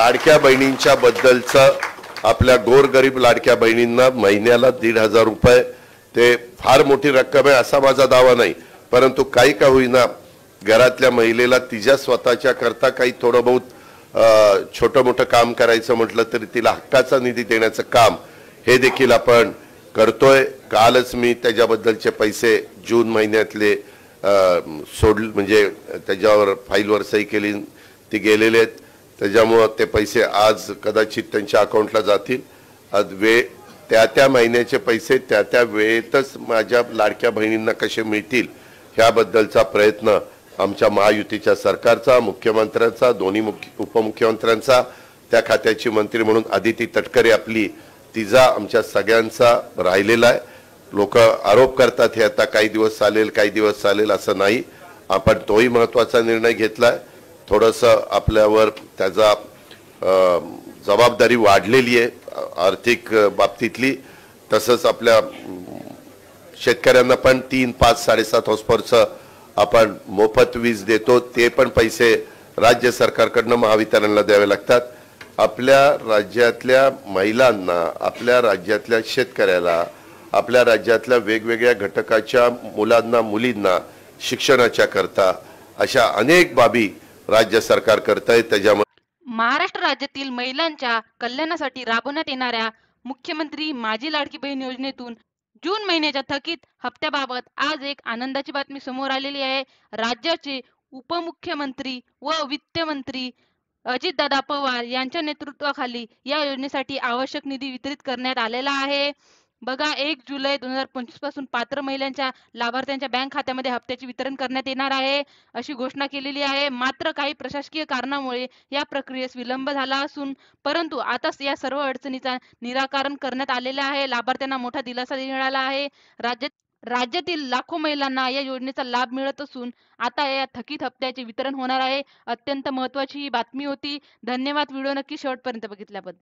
लाडक्या बहिणींच्या बद्दलचं आपल्या गोरगरीब लाडक्या बहिणींना महिन्याला 1,500 रुपये ते फार मोठी रक्कम आहे असा माझा दावा नाही, परंतु काही का होईना घरातल्या महिलेला तिच्या स्वतःच्या करता काही थोडं बहुत छोटं मोठं काम करायचं म्हटलं तरी तिला हक्काचा निधी देण्याचं काम हे देखील आपण करतोय। कालच मी त्याच्याबद्दलचे पैसे जून महिन्यातले म्हणजे त्याच्यावर फाईलवर सही केली ती गेलेले आहेत, त्याच्यामुळे ते पैसे आज कदाचित त्यांच्या अकाउंटला जातील। आज त्या महिन्याचे पैसे त्या वेळेतच माझ्या लाडक्या बहिणींना कसे मिळतील ह्याबद्दलचा प्रयत्न आमच्या महायुतीच्या सरकारचा, मुख्यमंत्र्यांचा, दोन्ही उपमुख्यमंत्र्यांचा, त्या खात्याची मंत्री म्हणून आदिती तटकरे आपली तिचा आमच्या सगळ्यांचा राहिलेला आहे। लोक आरोप करतात हे आता काही दिवस चालेल काही दिवस चालेल असं नाही, आपण तोही महत्त्वाचा निर्णय घेतलाय। थोडंसं आपल्यावर त्याचा जबाबदारी वाढलेली आहे आर्थिक बाबतीतली, तसंच आपल्या शेतकऱ्यांना पण 3, 5, 7.5 हॉर्सपावरचं आपण मोफत वीज देतो, ते पण पैसे राज्य सरकारकडनं महावितरणला द्यावे लागतात। आपल्या राज्यातल्या महिलांना, आपल्या राज्यातल्या शेतकऱ्याला, आपल्या राज्यातल्या वेगवेगळ्या घटकाच्या मुलांना मुलींना शिक्षणाच्या करता अशा अनेक बाबी राज्य सरकार करतंय। त्याच्यामुळे महाराष्ट्र राज्यातील महिलांच्या कल्याणासाठी राबवण्यात येणाऱ्या मुख्यमंत्री माझी लाडकी बहीण योजनेतून जून महिन्याच्या थकीत हप्त्याबाबत आज एक आनंदाची बातमी समोर आलेली आहे। राज्याचे उपमुख्यमंत्री व वित्तमंत्री अजितदादा पवार यांच्या नेतृत्वाखाली या योजनेसाठी आवश्यक निधी वितरित करण्यात आलेला आहे। बघा, 1 जुलै 2025 पासून पात्र महिलांच्या लाभार्थ्यांच्या बँक खात्यामध्ये हप्त्याचे वितरण करण्यात येणार आहे अशी घोषणा केलेली आहे। मात्र काही प्रशासकीय कारणामुळे या प्रक्रियेस विलंब झाला असून परंतु आता या सर्व अडचणीचा निराकरण करण्यात आलेले आहे। लाभार्थ्यांना मोठा दिलासा मिळाला आहे। राज्यातील लाखो महिलांना या योजनेचा लाभ मिळत असून आता या थकीत हप्त्याचे वितरण होणार आहे। अत्यंत महत्त्वाची ही बातमी होती। धन्यवाद व्हिडिओ नक्की शेवटपर्यंत बघितल्याबद्दल।